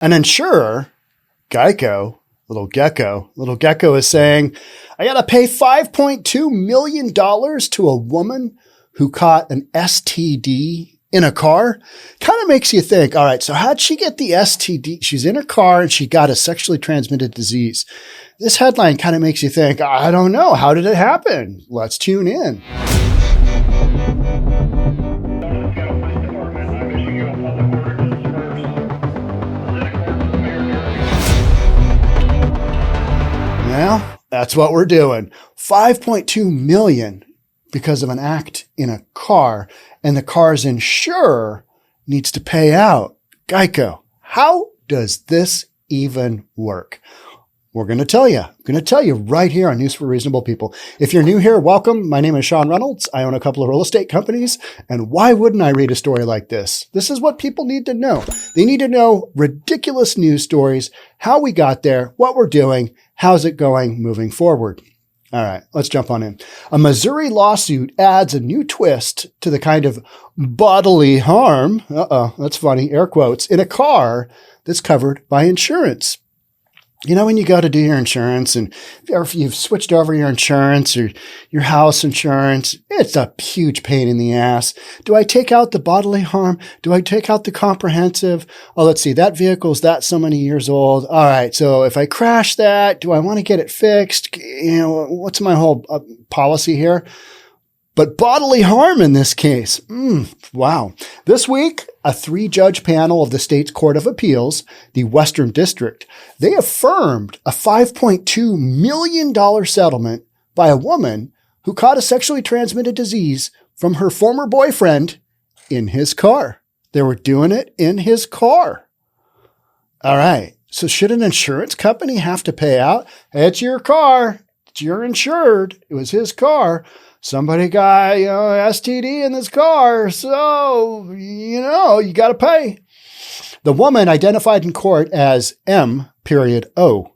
An insurer, 𝐏𝐞, little gecko is saying, I got to pay $5.2 million to a woman who caught an STD in a car. Kind of makes you think, all right, so how'd she get the STD? She's in her car and she got a sexually transmitted disease. This headline kind of makes you think, I don't know. How did it happen? Let's tune in. Well, that's what we're doing. $5.2 million because of an act in a car, and the car's insurer needs to pay out. 𝐏𝐞. How does this even work? We're going to tell you. I'm going to tell you right here on News for Reasonable People. If you're new here, welcome. My name is Sean Reynolds. I own a couple of real estate companies. And why wouldn't I read a story like this? This is what people need to know. They need to know ridiculous news stories, how we got there, what we're doing, how's it going moving forward. All right, let's jump on in. A Missouri lawsuit adds a new twist to the kind of bodily harm, that's funny, air quotes, in a car that's covered by insurance. You know, when you go to do your insurance and if you've switched over your insurance or your house insurance, it's a huge pain in the ass. Do I take out the bodily harm? Do I take out the comprehensive? Oh, let's see, that vehicle's that so many years old. All right, so if I crash that, do I want to get it fixed? You know, what's my whole policy here? But bodily harm in this case. Wow. This week, a 3-judge panel of the state's Court of Appeals, the Western District, they affirmed a $5.2 million settlement by a woman who caught a sexually transmitted disease from her former boyfriend in his car. They were doing it in his car. All right. So should an insurance company have to pay out? Hey, it's your car. It's your insured. It was his car. Somebody got, STD in this car, so, you got to pay. The woman, identified in court as M.O.,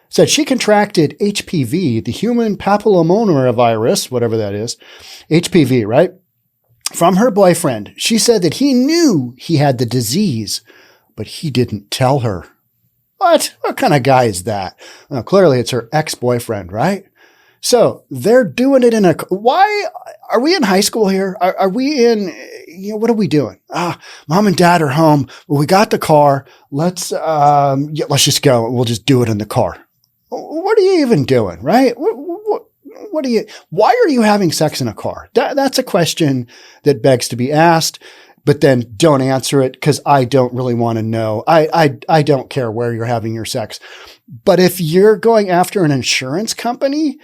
said she contracted HPV, the human papillomavirus, whatever that is, HPV, right? From her boyfriend. She said that he knew he had the disease, but he didn't tell her. What? What kind of guy is that? Well, clearly it's her ex-boyfriend, right? So they're doing it in a, why are we in high school here? Are we in, what are we doing? Mom and dad are home. Well, we got the car. Let's just go. We'll just do it in the car. What are you even doing? Right? Why are you having sex in a car? That's a question that begs to be asked, but then don't answer it because I don't really want to know. I don't care where you're having your sex, but if you're going after an insurance company,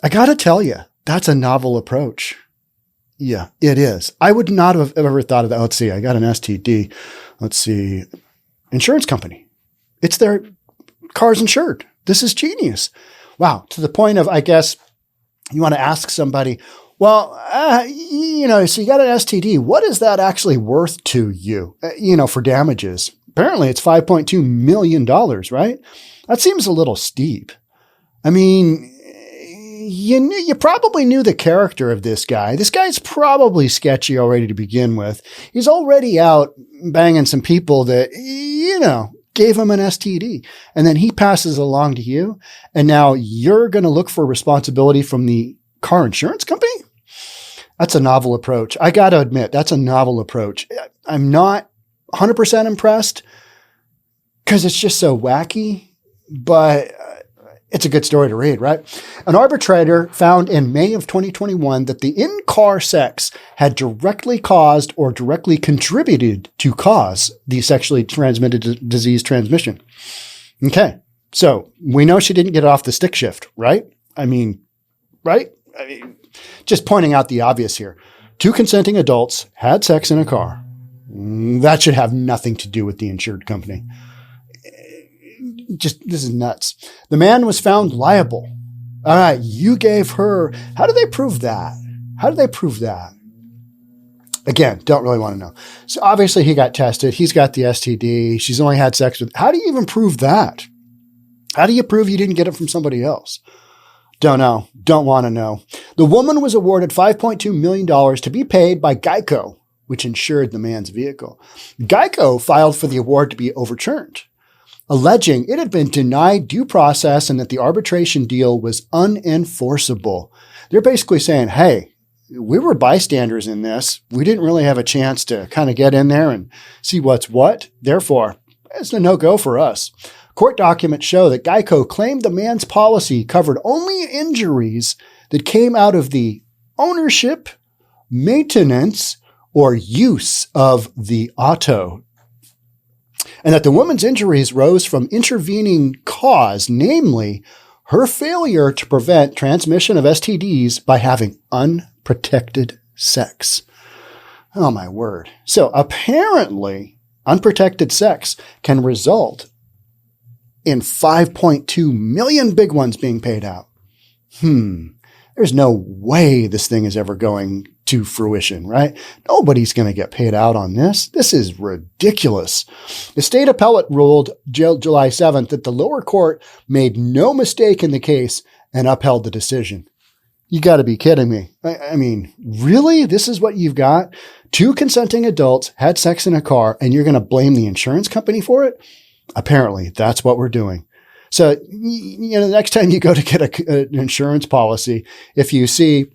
I got to tell you, that's a novel approach. Yeah, it is. I would not have ever thought of that. Let's see. I got an STD. Let's see. Insurance company. It's their car's insured. This is genius. Wow. To the point of, I guess, you want to ask somebody, well, so you got an STD. What is that actually worth to you, for damages? Apparently it's $5.2 million, right? That seems a little steep. I mean, you probably knew the character of this guy. This guy's probably sketchy already to begin with. He's already out banging some people that, gave him an STD. And then he passes along to you. And now you're going to look for responsibility from the car insurance company? That's a novel approach. I got to admit, that's a novel approach. I'm not 100% impressed because it's just so wacky, but it's a good story to read, right? An arbitrator found in May of 2021 that the in-car sex had directly caused or directly contributed to cause the sexually transmitted disease transmission. Okay, so we know she didn't get off the stick shift, right? Right? Just pointing out the obvious here. 2 consenting adults had sex in a car. That should have nothing to do with the insured company. This is nuts. The man was found liable. All right, you gave her. How do they prove that? Again, don't really want to know. So obviously he got tested. He's got the STD. She's only had sex with. How do you even prove that? How do you prove you didn't get it from somebody else? Don't know. Don't want to know. The woman was awarded $5.2 million to be paid by 𝐏𝐞 which insured the man's vehicle. 𝐍𝐞 filed for the award to be overturned, alleging it had been denied due process and that the arbitration deal was unenforceable. They're basically saying, hey, we were bystanders in this. We didn't really have a chance to kind of get in there and see what's what. Therefore, it's a no-go for us. Court documents show that 𝐍𝐞 claimed the man's policy covered only injuries that came out of the ownership, maintenance, or use of the auto, and that the woman's injuries rose from intervening cause, namely her failure to prevent transmission of STDs by having unprotected sex. Oh, my word. So apparently, unprotected sex can result in 5.2 million big ones being paid out. There's no way this thing is ever going to fruition, right? Nobody's going to get paid out on this. This is ridiculous. The state appellate ruled July 7th that the lower court made no mistake in the case and upheld the decision. You got to be kidding me. I mean, really? This is what you've got? Two consenting adults had sex in a car and you're going to blame the insurance company for it? Apparently, that's what we're doing. So, the next time you go to get an insurance policy, if you see,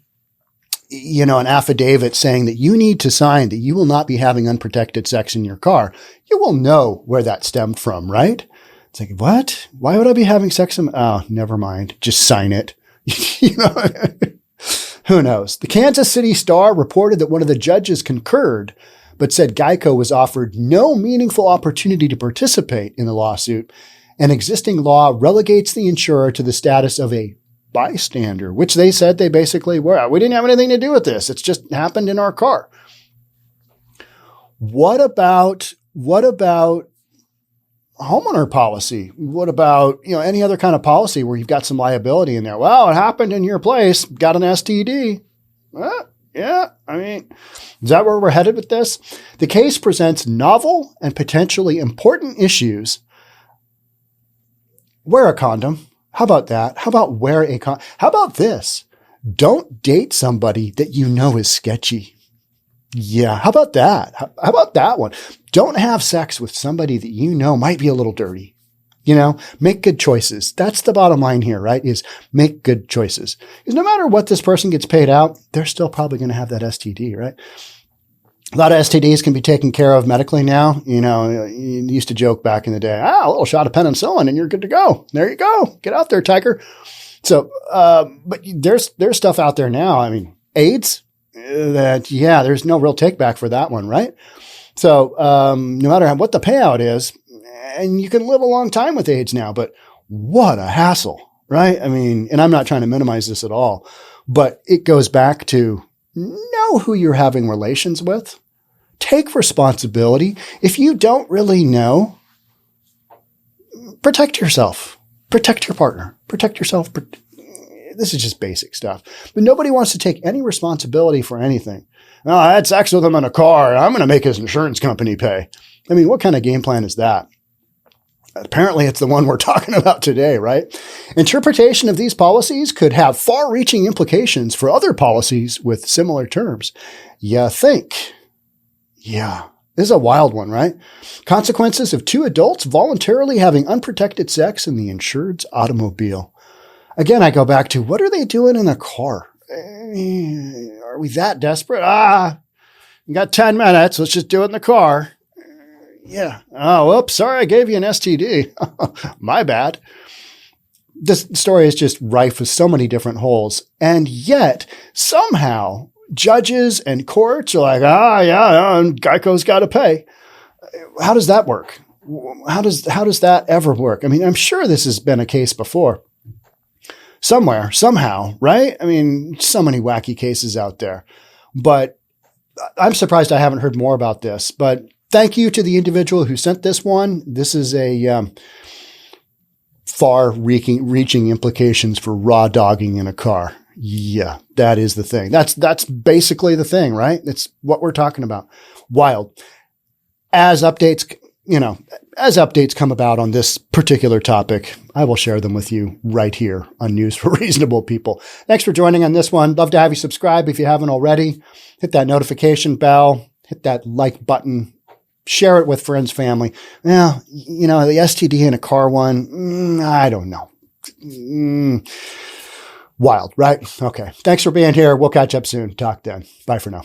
an affidavit saying that you need to sign that you will not be having unprotected sex in your car, you will know where that stemmed from, right? It's like, what? Why would I be having sex in? Oh, never mind. Just sign it. Who knows? The Kansas City Star reported that one of the judges concurred, but said 𝐍𝐞 was offered no meaningful opportunity to participate in the lawsuit. An existing law relegates the insurer to the status of a bystander, which they said they basically were. We didn't have anything to do with this. It's just happened in our car. What about homeowner policy? What about, any other kind of policy where you've got some liability in there? Well, it happened in your place, got an STD. Yeah, is that where we're headed with this? The case presents novel and potentially important issues. Wear a condom. How about that? How about wear a condom? How about this? Don't date somebody that you know is sketchy. Yeah, how about that? How about that one? Don't have sex with somebody that you know might be a little dirty. Make good choices. That's the bottom line here, right? Is make good choices. Because no matter what this person gets paid out, they're still probably going to have that STD, right? A lot of STDs can be taken care of medically now. You used to joke back in the day, a little shot of penicillin and you're good to go. There you go. Get out there, tiger. So, but there's stuff out there now. AIDS, there's no real take back for that one, right? So, no matter what the payout is, and you can live a long time with AIDS now, but what a hassle, right? And I'm not trying to minimize this at all, but it goes back to know who you're having relations with. Take responsibility. If you don't really know, protect yourself. Protect your partner. Protect yourself. This is just basic stuff. But nobody wants to take any responsibility for anything. Oh, I had sex with him in a car. I'm going to make his insurance company pay. What kind of game plan is that? Apparently, it's the one we're talking about today, right? Interpretation of these policies could have far-reaching implications for other policies with similar terms. You think? Yeah, this is a wild one, right? Consequences of two adults voluntarily having unprotected sex in the insured's automobile. Again, I go back to, what are they doing in the car? Are we that desperate? You got 10 minutes. Let's just do it in the car. Yeah. Oh, whoops. Sorry, I gave you an STD. My bad. This story is just rife with so many different holes. And yet, somehow, judges and courts are like, 𝐍𝐞's got to pay. How does that work? How does that ever work? I'm sure this has been a case before. Somewhere, somehow, right? So many wacky cases out there. But I'm surprised I haven't heard more about this. But thank you to the individual who sent this one. This is a far-reaching implications for raw dogging in a car. Yeah, that is the thing. That's basically the thing, right? It's what we're talking about. Wild. As updates come about on this particular topic, I will share them with you right here on News for Reasonable People. Thanks for joining on this one. Love to have you subscribe if you haven't already. Hit that notification bell. hit that like button, share it with friends, family. Well, the STD in a car one, I don't know. Wild, right? Okay. Thanks for being here. We'll catch up soon. Talk then. Bye for now.